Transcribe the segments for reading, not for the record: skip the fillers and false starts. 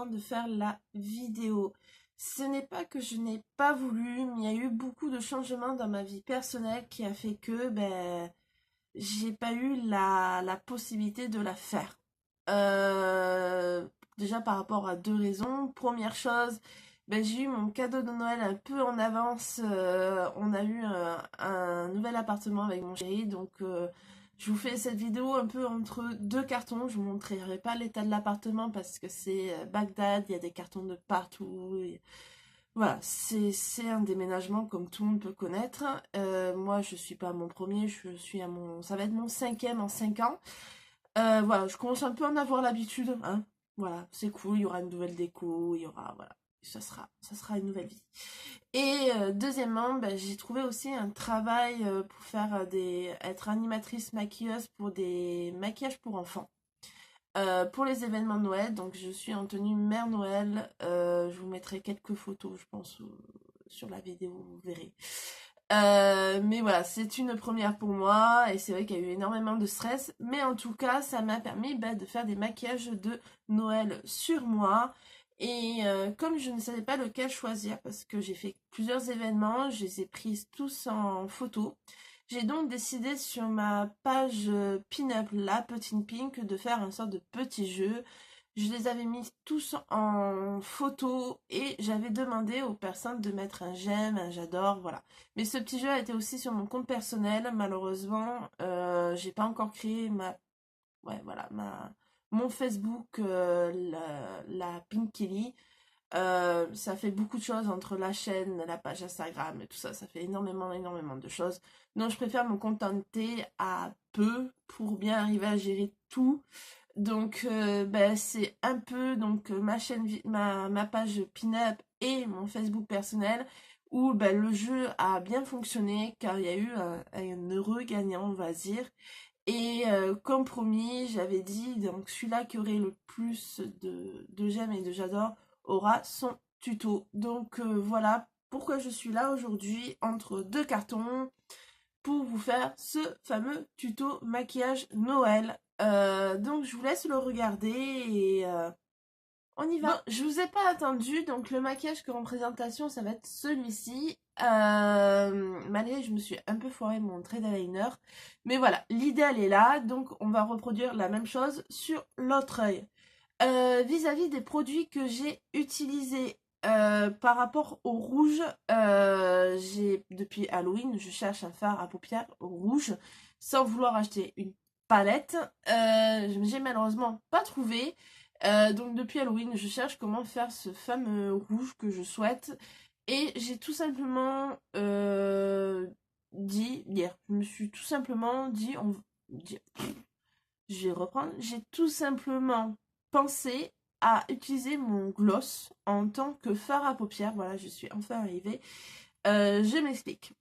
temps de faire la vidéo. Ce n'est pas que je n'ai pas voulu, mais il y a eu beaucoup de changements dans ma vie personnelle qui a fait que j'ai pas eu la possibilité de la faire. Déjà par rapport à deux raisons. Première chose, j'ai eu mon cadeau de Noël un peu en avance. On a eu un nouvel appartement avec mon chéri, donc je vous fais cette vidéo un peu entre deux cartons. Je vous montrerai pas l'état de l'appartement parce que c'est Bagdad, il y a des cartons de partout. Voilà, c'est un déménagement comme tout le monde peut connaître. Moi, je suis pas à mon premier, je suis à ça va être mon cinquième en 5 ans. Voilà, je commence un peu à en avoir l'habitude, hein. Voilà, c'est cool, il y aura une nouvelle déco, il y aura, voilà, ça sera une nouvelle vie. Et deuxièmement, j'ai trouvé aussi un travail pour faire être animatrice maquilleuse pour des maquillages pour enfants. Pour les événements de Noël, donc je suis en tenue Mère Noël. Je vous mettrai quelques photos, je pense, sur la vidéo, vous verrez. Mais voilà, c'est une première pour moi et c'est vrai qu'il y a eu énormément de stress. Mais en tout cas, ça m'a permis de faire des maquillages de Noël sur moi. Et comme je ne savais pas lequel choisir parce que j'ai fait plusieurs événements, je les ai prises tous en photo. J'ai donc décidé sur ma page Pin-Up, la Petite Pink, de faire un sorte de petit jeu. Je les avais mis tous en photo et j'avais demandé aux personnes de mettre un j'aime, un j'adore, voilà. Mais ce petit jeu a été aussi sur mon compte personnel. Malheureusement, j'ai pas encore créé mon Facebook, la Pink Kelly. Ça fait beaucoup de choses entre la chaîne, la page Instagram et tout ça. Ça fait énormément de choses. Donc je préfère me contenter à peu pour bien arriver à gérer tout. Donc c'est un peu ma chaîne, ma page Pin-Up et mon Facebook personnel où le jeu a bien fonctionné car il y a eu un heureux gagnant, on va dire. Et comme promis, j'avais dit, donc celui-là qui aurait le plus de j'aime et de j'adore aura son tuto. Donc voilà pourquoi je suis là aujourd'hui entre deux cartons pour vous faire ce fameux tuto maquillage Noël. Donc je vous laisse le regarder et on y va. Bon, je vous ai pas attendu, donc le maquillage en présentation, ça va être celui-ci. Malgré, je me suis un peu foiré mon trait d'eyeliner. Mais voilà, l'idéal est là, donc on va reproduire la même chose sur l'autre œil. Vis-à-vis des produits que j'ai utilisés par rapport au rouge, depuis Halloween, je cherche un fard à paupières rouge sans vouloir acheter une palette. J'ai malheureusement pas trouvé. Donc depuis Halloween, je cherche comment faire ce fameux rouge que je souhaite. Et j'ai tout simplement dit, hier, je me suis tout simplement dit, je vais reprendre, j'ai tout simplement pensé à utiliser mon gloss en tant que fard à paupières. Voilà, je suis enfin arrivée. Je m'explique.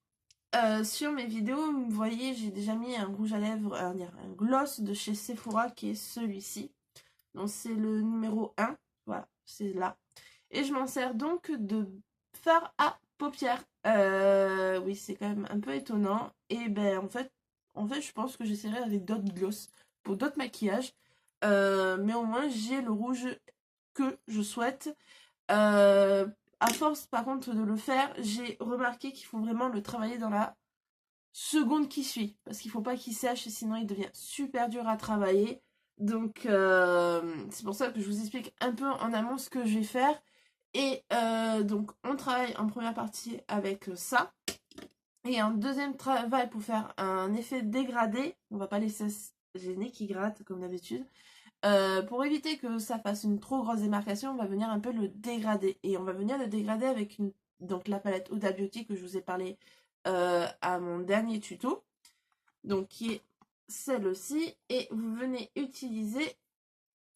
Sur mes vidéos, vous voyez, j'ai déjà mis un rouge à lèvres, un gloss de chez Sephora qui est celui-ci. Donc c'est le numéro 1, voilà, c'est là. Et je m'en sers donc de fard à paupières. Oui, c'est quand même un peu étonnant. Et en fait, je pense que j'essaierai avec d'autres gloss pour d'autres maquillages. Mais au moins, j'ai le rouge que je souhaite. À force, par contre, de le faire, j'ai remarqué qu'il faut vraiment le travailler dans la seconde qui suit. Parce qu'il ne faut pas qu'il sèche, sinon il devient super dur à travailler. Donc, c'est pour ça que je vous explique un peu en amont ce que je vais faire. Et donc, on travaille en première partie avec ça. Et en deuxième travail pour faire un effet dégradé. On va pas laisser les nez qui grattent comme d'habitude. Pour éviter que ça fasse une trop grosse démarcation, on va venir un peu le dégrader. Et on va venir le dégrader avec donc la palette Huda Beauty que je vous ai parlé à mon dernier tuto. Donc qui est celle-ci. Et vous venez utiliser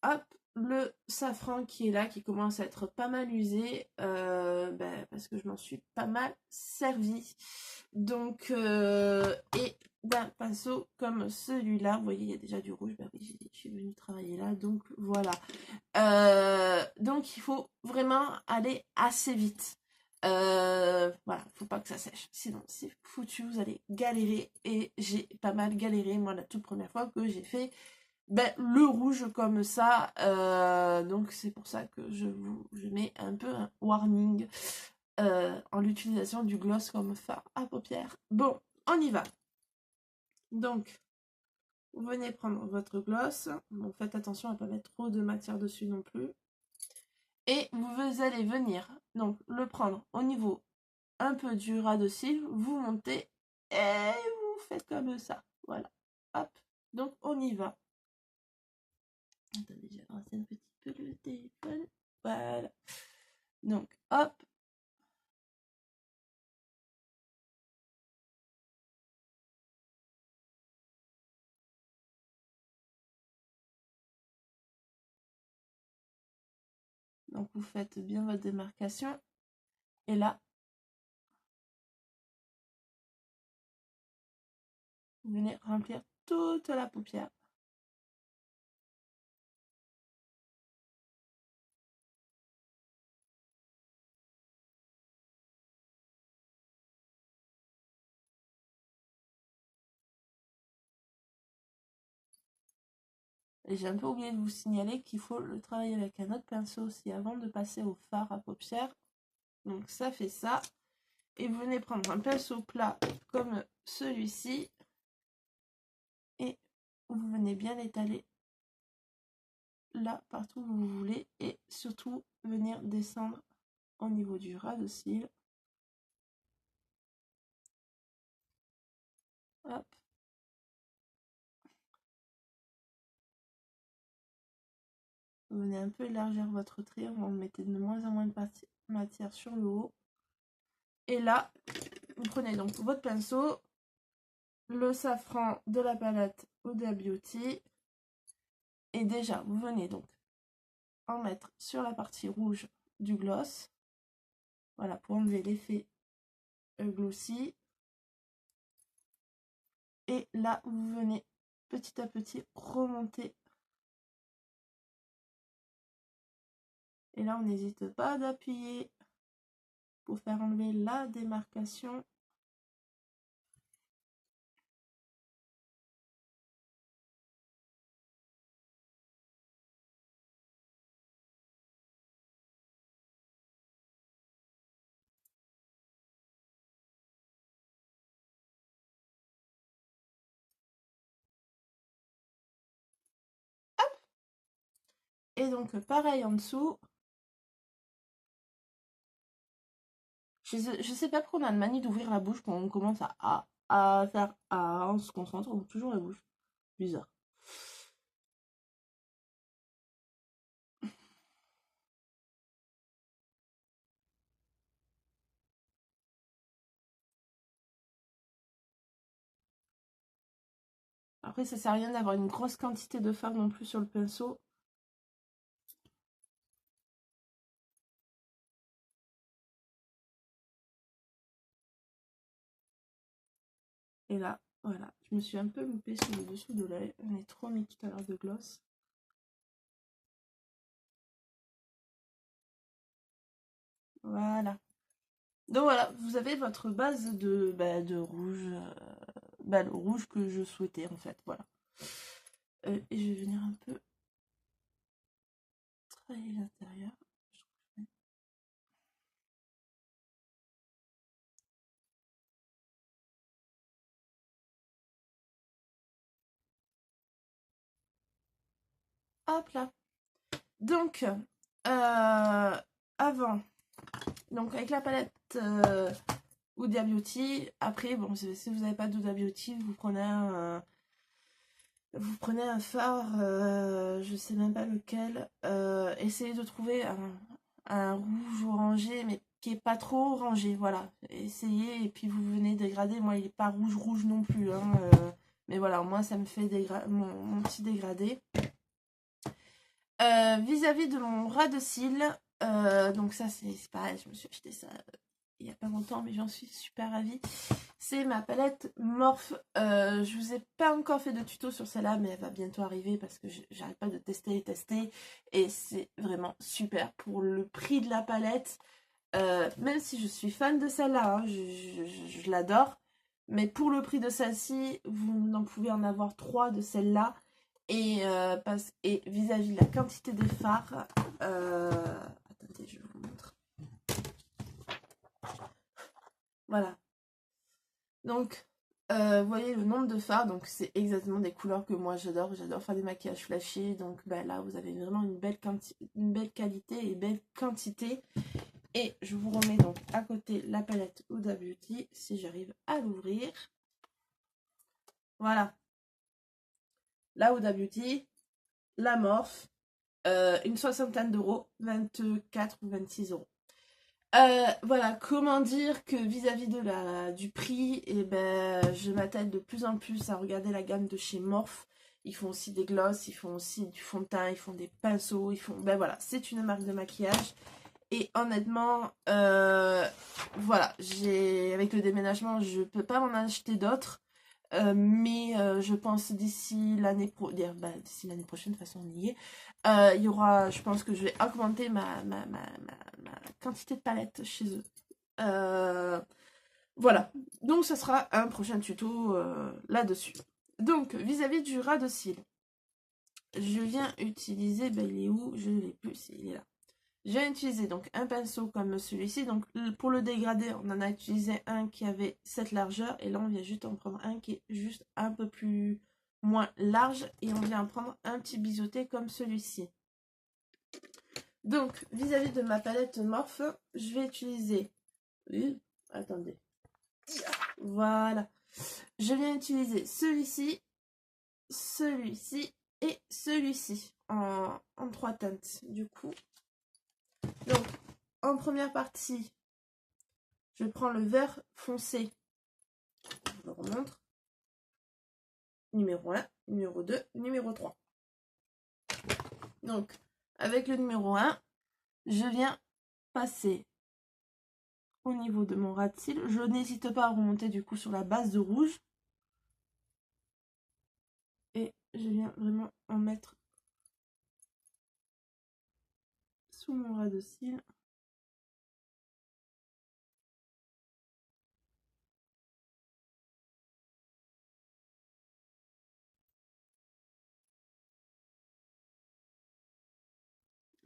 hop, le safran qui est là, qui commence à être pas mal usé. Parce que je m'en suis pas mal servi. Donc, et d'un pinceau comme celui-là, vous voyez, il y a déjà du rouge. Oui, je suis venue travailler là, donc voilà. Donc, il faut vraiment aller assez vite. Voilà, faut pas que ça sèche, sinon c'est foutu, vous allez galérer. Et j'ai pas mal galéré, moi, la toute première fois que j'ai fait ben, le rouge comme ça. Donc c'est pour ça que je mets un peu un warning en l'utilisation du gloss comme fard à paupières. Bon, on y va. Donc, vous venez prendre votre gloss. Bon, faites attention à ne pas mettre trop de matière dessus non plus. Et vous allez venir donc le prendre au niveau un peu du ras de cils. Vous montez et vous faites comme ça. Voilà. Hop. Donc, on y va. Attendez, j'ai avancé un petit peu le téléphone. Voilà. Donc, hop. Donc, vous faites bien votre démarcation. Et là, vous venez remplir toute la paupière. Et j'ai un peu oublié de vous signaler qu'il faut le travailler avec un autre pinceau aussi avant de passer au fard à paupières. Donc ça fait ça. Et vous venez prendre un pinceau plat comme celui-ci. Et vous venez bien l'étaler là, partout où vous voulez. Et surtout, venir descendre au niveau du ras de cils. Hop. Vous venez un peu élargir votre trait. Vous mettez de moins en moins de matière sur le haut. Et là, vous prenez donc votre pinceau, le safran de la palette Huda Beauty. Et déjà, vous venez donc en mettre sur la partie rouge du gloss. Voilà, pour enlever l'effet glossy. Et là, vous venez petit à petit remonter. Et là, on n'hésite pas d'appuyer pour faire enlever la démarcation. Et donc, pareil en dessous. Je sais pas pourquoi on a le manie d'ouvrir la bouche quand on commence à faire A, on se concentre, on ouvre toujours la bouche. Bizarre. Après, ça sert à rien d'avoir une grosse quantité de fard non plus sur le pinceau. Et là, voilà, je me suis un peu loupée sur le dessous de l'œil. On est trop mis tout à l'heure de gloss. Voilà. Donc voilà, vous avez votre base de rouge, le rouge que je souhaitais en fait, voilà. Et je vais venir un peu travailler l'intérieur. Hop là. Donc, avant, donc avec la palette Huda Beauty, après, bon, si vous n'avez pas d'Huda Beauty, vous prenez un fard, je sais même pas lequel. Essayez de trouver un rouge orangé, mais qui est pas trop orangé. Voilà, essayez et puis vous venez dégrader. Moi, il est pas rouge rouge non plus, hein, mais voilà, moi ça me fait mon petit dégradé. Vis-à-vis de mon ras de cils, donc ça c'est pareil, je me suis acheté ça il y a pas longtemps, mais j'en suis super ravie. C'est ma palette Morphe. Je vous ai pas encore fait de tuto sur celle-là, mais elle va bientôt arriver parce que j'arrête pas de tester et tester. Et c'est vraiment super pour le prix de la palette. Même si je suis fan de celle-là, hein, je l'adore. Mais pour le prix de celle-ci, vous n'en pouvez en avoir 3 de celle-là. Et vis-à-vis de la quantité des fards, attendez, je vous montre. Voilà. Donc, vous voyez le nombre de fards, donc c'est exactement des couleurs que moi j'adore. J'adore faire des maquillages flashés, donc ben, là vous avez vraiment une belle qualité et une belle quantité. Et je vous remets donc à côté la palette Huda Beauty, si j'arrive à l'ouvrir. Voilà. La Huda Beauty, la Morphe, une soixantaine d'euros, 24 ou 26 euros. Voilà, comment dire que vis-à-vis du prix, et ben, je m'attelle de plus en plus à regarder la gamme de chez Morphe. Ils font aussi des glosses, ils font aussi du fond de teint, ils font des pinceaux, ils font... Ben voilà, c'est une marque de maquillage. Et honnêtement, voilà, avec le déménagement, je peux pas m'en acheter d'autres. Mais je pense d'ici l'année prochaine, de toute façon on y est, il y aura, je pense que je vais augmenter ma quantité de palettes chez eux. Voilà, donc ça sera un prochain tuto là-dessus. Donc, vis-à-vis du ras de cils, je viens utiliser, ben il est où? Je ne l'ai plus, il est là. J'ai utilisé donc un pinceau comme celui-ci. Donc pour le dégradé, on en a utilisé un qui avait cette largeur. Et là, on vient juste en prendre un qui est juste un peu plus moins large. Et on vient en prendre un petit biseauté comme celui-ci. Donc, vis-à-vis de ma palette Morphe, je vais utiliser... attendez. Voilà. Je viens utiliser celui-ci, celui-ci et celui-ci en 3 teintes. Du coup... Donc, en première partie, je prends le vert foncé. Je vous le remontre. Numéro 1, numéro 2, numéro 3. Donc, avec le numéro 1, je viens passer au niveau de mon ras de cils. Je n'hésite pas à remonter du coup sur la base de rouge. Et je viens vraiment en mettre sous mon ras de cils.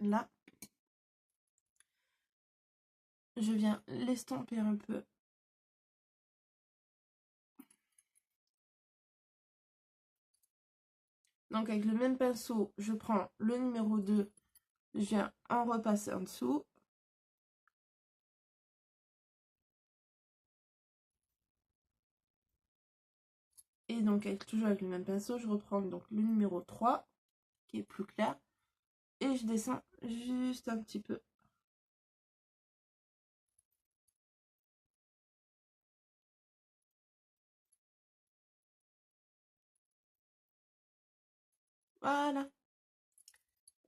Là, je viens l'estomper un peu. Donc avec le même pinceau, je prends le numéro 2, je viens en repasser en dessous. Et donc toujours avec le même pinceau, je reprends donc le numéro 3, qui est plus clair. Et je descends juste un petit peu. Voilà.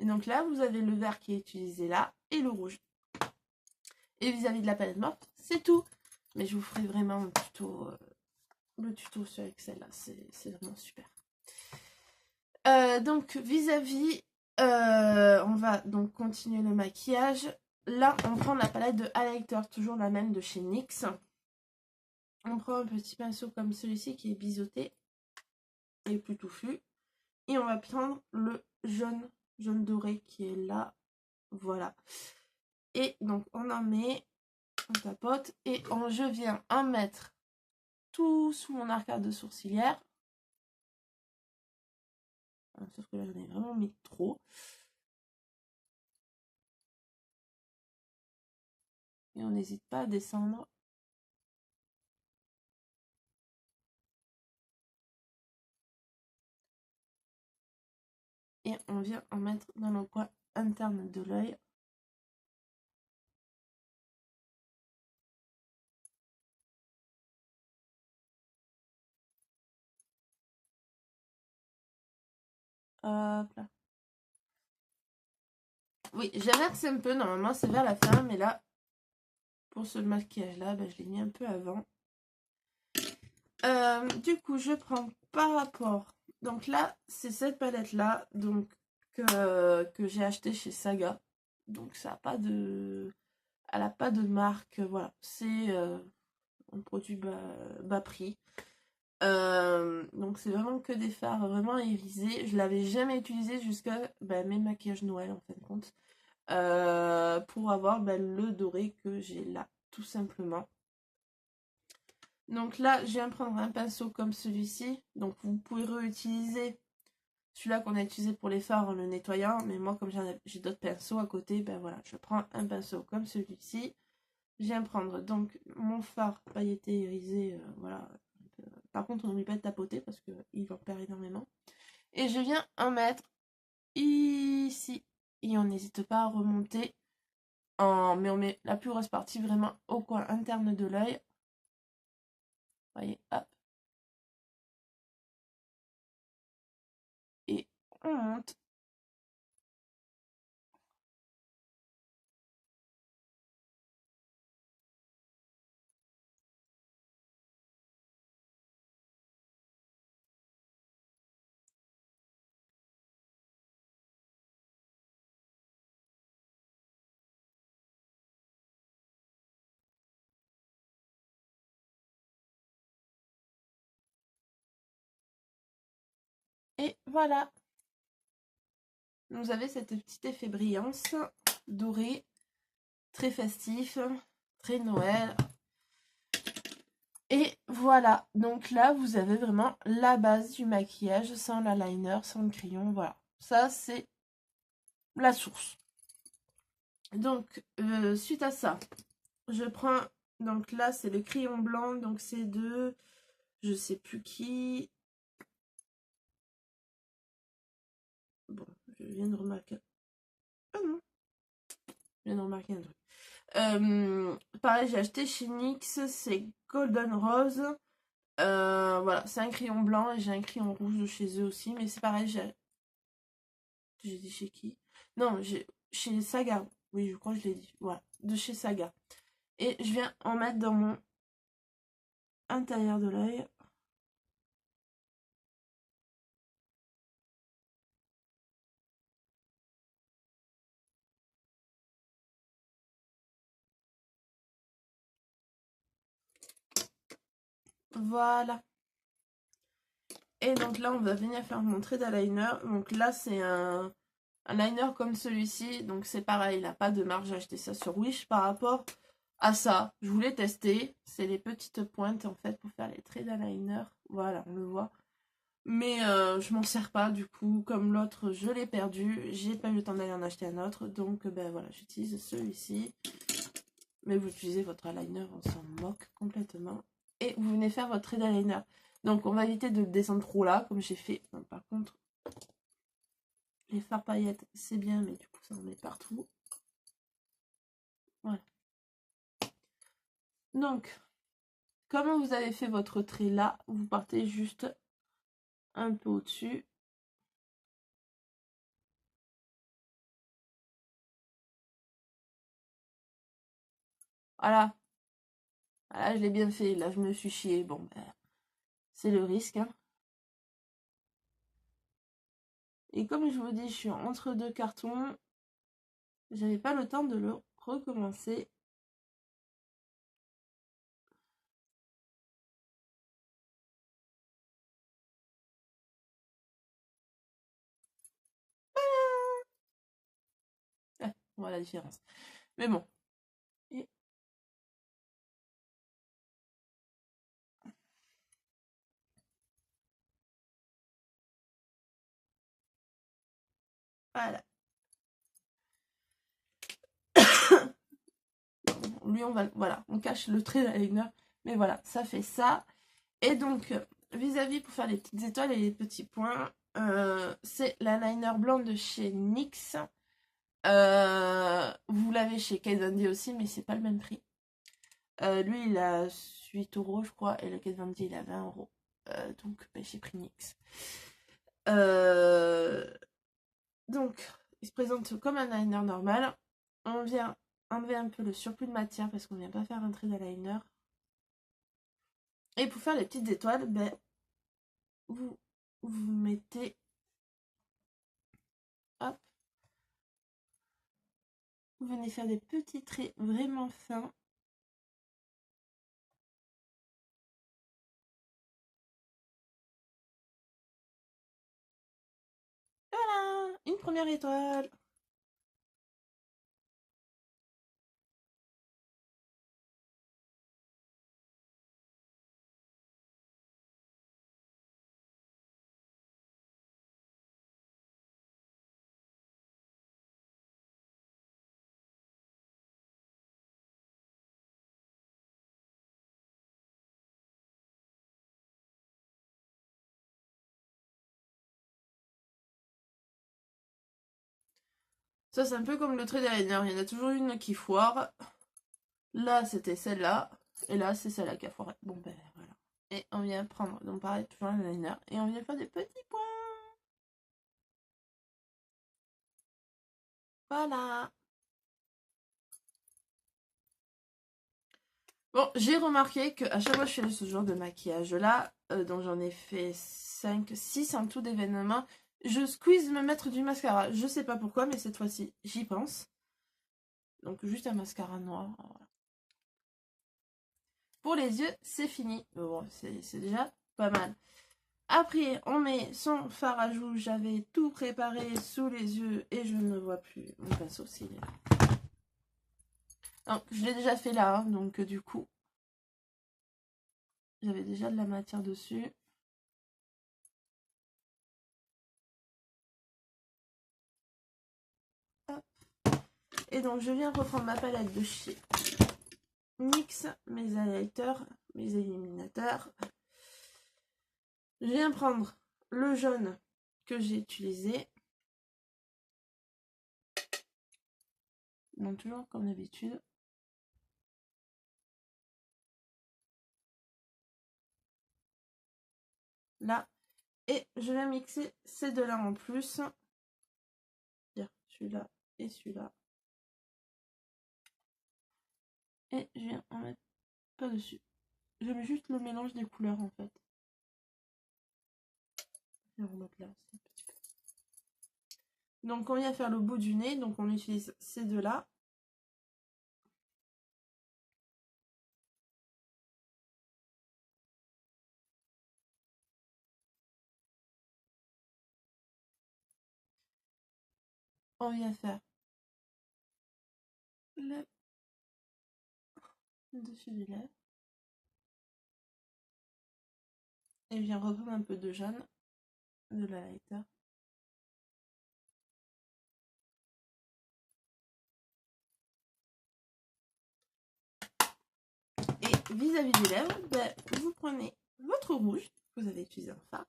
Et donc là, vous avez le vert qui est utilisé là et le rouge. Et vis-à-vis de la palette morte, c'est tout. Mais je vous ferai vraiment le tuto sur Excel. Là, c'est vraiment super. Donc vis-à-vis, on va donc continuer le maquillage. Là, on prend la palette de Highlighter, toujours la même de chez NYX. On prend un petit pinceau comme celui-ci qui est biseauté et plus touffu. Et on va prendre le jaune doré qui est là. Voilà. Et donc on en met, on tapote et je viens en mettre tout sous mon arcade sourcilière. Sauf que là j'en ai vraiment mis trop. Et on n'hésite pas à descendre. Et on vient en mettre dans le coin interne de l'œil. Hop là. Oui, j'inverse un peu. Normalement, c'est vers la fin. Mais là, pour ce maquillage-là, ben, je l'ai mis un peu avant. Du coup, je prends par rapport... Donc là, c'est cette palette-là donc que j'ai acheté chez Saga. Donc ça n'a pas de... Elle n'a pas de marque. Voilà, c'est un produit bas prix. Donc c'est vraiment que des fards vraiment irisés. Je l'avais jamais utilisé jusqu'à mes maquillages Noël en fin de compte. Pour avoir le doré que j'ai là, tout simplement. Donc là, je viens prendre un pinceau comme celui-ci. Donc vous pouvez réutiliser celui-là qu'on a utilisé pour les fards en le nettoyant. Mais moi, comme j'ai d'autres pinceaux à côté, voilà, je prends un pinceau comme celui-ci. Je viens prendre donc mon fard pailleté irisé, voilà. Par contre, on n'oublie pas de tapoter parce qu'il en perd énormément. Et je viens en mettre ici. Et on n'hésite pas à remonter. Mais on met la plus grosse partie vraiment au coin interne de l'œil. Voyez, hop. Et on monte. Et voilà. Vous avez cette petite effet brillance dorée, très festif, très Noël. Et voilà, donc là vous avez vraiment la base du maquillage sans l'eyeliner, sans le crayon, voilà. Ça c'est la source. Donc suite à ça, je prends, donc là c'est le crayon blanc, donc c'est de, je sais plus qui. Bon, je viens de remarquer. Ah non, je viens de remarquer un truc. Pareil, j'ai acheté chez NYX, c'est Golden Rose. Voilà, c'est un crayon blanc et j'ai un crayon rouge de chez eux aussi, mais c'est pareil, j'ai dit chez qui? Non, chez Saga. Oui, je crois que je l'ai dit. Voilà, de chez Saga. Et je viens en mettre dans mon intérieur de l'œil. Voilà. Et donc là, on va venir faire mon trait d'eyeliner. Donc là, c'est un liner comme celui-ci. Donc c'est pareil, il n'a pas de marge. J'ai acheté ça sur Wish par rapport à ça. Je voulais tester. C'est les petites pointes en fait pour faire les traits d'eyeliner. Voilà, on le voit. Mais je m'en sers pas du coup. Comme l'autre, je l'ai perdu. J'ai pas eu le temps d'aller en acheter un autre. Donc voilà, j'utilise celui-ci. Mais vous utilisez votre eyeliner, on s'en moque complètement. Et vous venez faire votre trait d'eyeliner. Donc on va éviter de le descendre trop là, comme j'ai fait. Non, par contre, les fards paillettes, c'est bien, mais du coup, ça en met partout. Voilà. Donc, comme vous avez fait votre trait là, vous partez juste un peu au-dessus. Voilà. Voilà, je l'ai bien fait. Là, je me suis chiée. Bon, c'est le risque. Hein. Et comme je vous dis, je suis entre deux cartons. J'avais pas le temps de le recommencer. Ah, on voit la différence. Mais bon. Et voilà. Lui, voilà, on cache le trait d'eyeliner. Mais voilà, ça fait ça. Et donc, vis-à-vis pour faire les petites étoiles et les petits points, c'est l'eyeliner blanc de chez NYX. Vous l'avez chez Kate Von D aussi, mais c'est pas le même prix. Lui, il a 8 € je crois, et le Kate Von D, il a 20 €. Donc, j'ai pris NYX. Donc, il se présente comme un eyeliner normal. On vient enlever un peu le surplus de matière parce qu'on vient pas faire un trait d'eyeliner. Et pour faire les petites étoiles, vous mettez, hop, vous venez faire des petits traits vraiment fins. une première étoile. Ça, c'est un peu comme le trait d'eyeliner. Il y en a toujours une qui foire. Là, c'était celle-là. Et là, c'est celle-là qui a foiré. Bon, ben voilà. Et on vient prendre, donc pareil, toujours un eyeliner. Et on vient faire des petits points. Voilà. Bon, j'ai remarqué qu'à chaque fois que je fais ce genre de maquillage-là, dont j'en ai fait 5, 6 en tout d'événements, je squeeze me mettre du mascara. Je sais pas pourquoi, mais cette fois-ci, j'y pense. Donc juste un mascara noir. Voilà. Pour les yeux, c'est fini. Mais bon, c'est déjà pas mal. Après, on met son fard à joues. J'avais tout préparé sous les yeux et je ne vois plus mon pinceau s'il est là. Donc, je l'ai déjà fait là, hein, donc du coup, j'avais déjà de la matière dessus. Hop. Et donc, je viens reprendre ma palette de chez NYX, mes highlighters, mes éliminateurs. Je viens prendre le jaune que j'ai utilisé. Donc, toujours comme d'habitude. Là. Et je vais mixer ces deux-là en plus. Celui-là et celui-là. Et je viens en mettre pas-dessus. Je mets juste le mélange des couleurs en fait. Je vais remettre là aussi un petit peu. Donc on vient faire le bout du nez. Donc on utilise ces deux-là. On vient faire le dessus des lèvres. Et je viens reprendre un peu de jaune de la lighter. Et vis-à-vis des lèvres, ben, vous prenez votre rouge que vous avez utilisé en fard.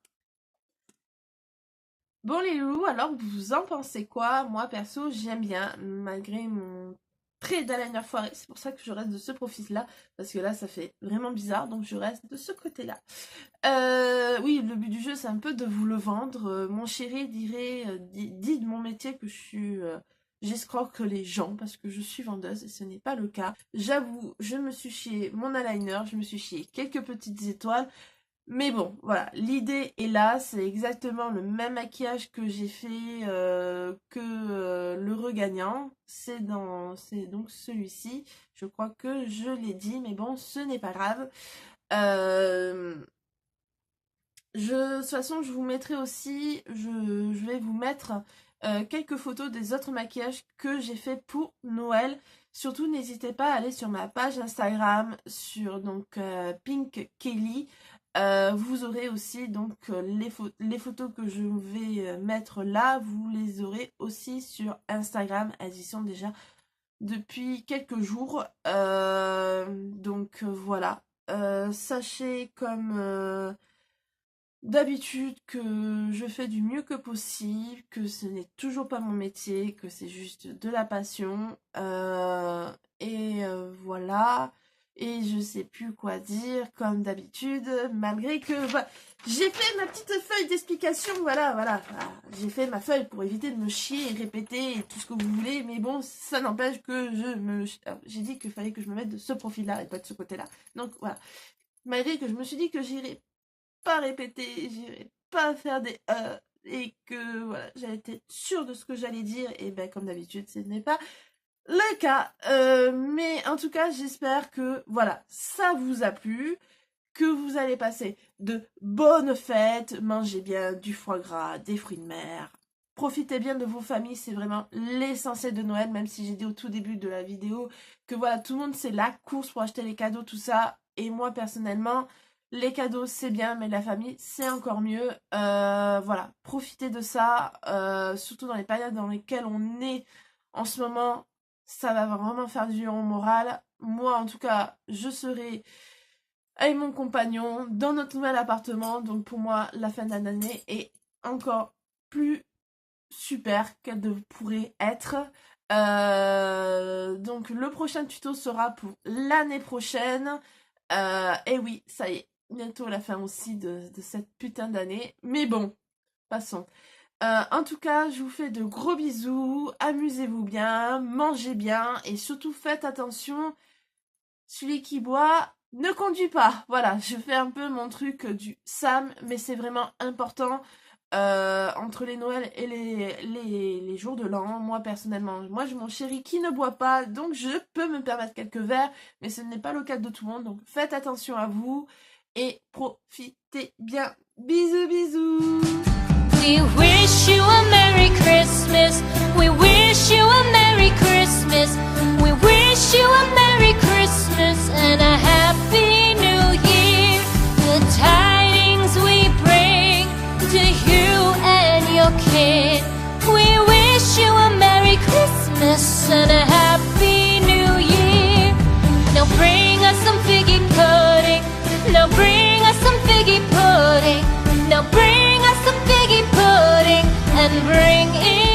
Bon les loulous, alors vous en pensez quoi? Moi perso j'aime bien, malgré mon trait d'eyeliner foiré. C'est pour ça que je reste de ce profil-là, parce que là ça fait vraiment bizarre, donc je reste de ce côté-là. Oui, le but du jeu c'est un peu de vous le vendre. Mon chéri dirait, dit de mon métier que j'escroque les gens parce que je suis vendeuse et ce n'est pas le cas. J'avoue, je me suis chié mon eyeliner, je me suis chié quelques petites étoiles. Mais bon, voilà, l'idée est là, c'est exactement le même maquillage que j'ai fait que le regagnant. C'est donc celui-ci. Je crois que je l'ai dit, mais bon, ce n'est pas grave. De toute façon, je vous mettrai aussi, je vais vous mettre quelques photos des autres maquillages que j'ai fait pour Noël. Surtout, n'hésitez pas à aller sur ma page Instagram, sur donc Pink Kelly. Vous aurez aussi donc les photos que je vais mettre là, vous les aurez aussi sur Instagram. Elles y sont déjà depuis quelques jours. Donc voilà. Sachez comme d'habitude que je fais du mieux que possible, que ce n'est toujours pas mon métier, que c'est juste de la passion. Voilà. Et je sais plus quoi dire, comme d'habitude, malgré que bah, j'ai fait ma petite feuille d'explication, voilà. J'ai fait ma feuille pour éviter de me chier et répéter tout ce que vous voulez, mais bon, ça n'empêche que j'ai dit qu'il fallait que je me mette de ce profil-là et pas de ce côté-là. Donc voilà. Malgré que je me suis dit que j'irais pas répéter, j'irai pas faire des et que voilà, j'allais être sûre de ce que j'allais dire et ben comme d'habitude ce n'est pas le cas. Mais en tout cas j'espère que voilà, ça vous a plu, que vous allez passer de bonnes fêtes, mangez bien du foie gras, des fruits de mer, profitez bien de vos familles, c'est vraiment l'essentiel de Noël, même si j'ai dit au tout début de la vidéo que voilà, tout le monde c'est la course pour acheter les cadeaux, tout ça. Et moi personnellement, les cadeaux c'est bien, mais la famille c'est encore mieux. Voilà, profitez de ça, surtout dans les périodes dans lesquelles on est en ce moment. Ça va vraiment faire du bien au moral. Moi en tout cas, je serai avec mon compagnon dans notre nouvel appartement. Donc pour moi, la fin de l'année est encore plus super qu'elle pourrait être. Donc le prochain tuto sera pour l'année prochaine. Et oui, ça y est, bientôt la fin aussi de cette putain d'année. Mais bon, passons. En tout cas, je vous fais de gros bisous. Amusez-vous bien, mangez bien et surtout faites attention. Celui qui boit ne conduit pas. Voilà, je fais un peu mon truc du Sam, mais c'est vraiment important. Entre les Noëls et les jours de l'an, moi personnellement, moi j'ai mon chéri qui ne boit pas, donc je peux me permettre quelques verres, mais ce n'est pas le cas de tout le monde, donc faites attention à vous et profitez bien. Bisous bisous. We wish you a Merry Christmas. We wish you a Merry Christmas. We wish you a Merry Christmas and a Happy New Year. The tidings we bring to you and your kid. We wish you a Merry Christmas and a Happy New Year. Now bring us some figgy pudding. Now bring us some figgy pudding. Now bring us some figgy pudding and bring it